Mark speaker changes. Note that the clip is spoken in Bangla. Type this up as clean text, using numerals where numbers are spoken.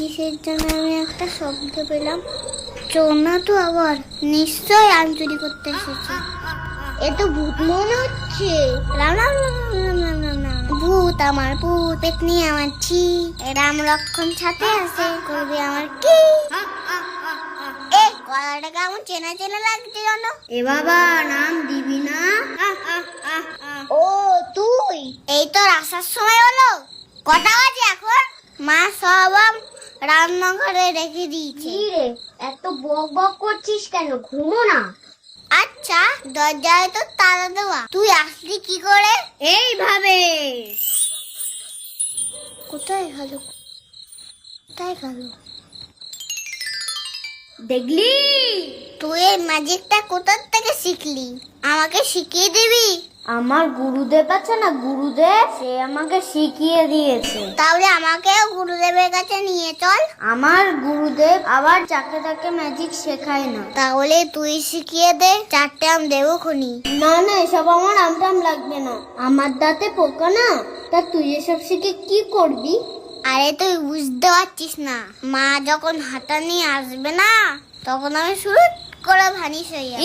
Speaker 1: কিসের জন্য আমি একটা শব্দ পেলাম? চোর না তো আবার, নিশ্চয় আম চুরি করতে এসেছে। এ তো ভূত মনে হচ্ছে। রাম রাম রাম রাম রাম রাম রাম। ভূত আমার ভূত, পেতনি আমার ছি, রাম লক্ষণ সাথে আছে, করবে আমার কি? এ গলাটা কেমন চেনা চেনা লাগছে জানো? এ বাবা, নাম দিবি না? ও তুই, এই তো আসার সময় হলো। কটা বাজে এখন? মা সব রান্নাঘরে রেখে দিয়েছে। রে, এত বক বক করছিস কেন? ঘুমো না। আচ্ছা, দরজায় তো তালা দেওয়া, তুই আসলি কি করে? এইভাবে। কোথায় গেল? কোথায় গেল? দেখলি? তুই এই ম্যাজিকটা কোথা থেকে শিখলি? আমাকে শিখিয়ে দিবি? আমার গুরুদেব আছে না, গুরুদেব, সে আমাকে শিখিয়ে দিয়েছে। তাহলে আমাকেও গুরুদেবের কাছে নিয়ে চল। আমার গুরুদেব আবার যাকে তাকে ম্যাজিক শেখায় না। তাহলে তুই শিখিয়ে দে, 4টে আম দেবো খুনি। না না, এসব আমার আমটাম লাগবে না, আমার দাঁতে পোকা না, তা তুই এসব শিখে কি করবি? আরে তুই বুঝতে পারছিস না, মা যখন হাতা নিয়ে আসবে না, তখন আমি শুরু করে ভানিস হয়ে যাবো।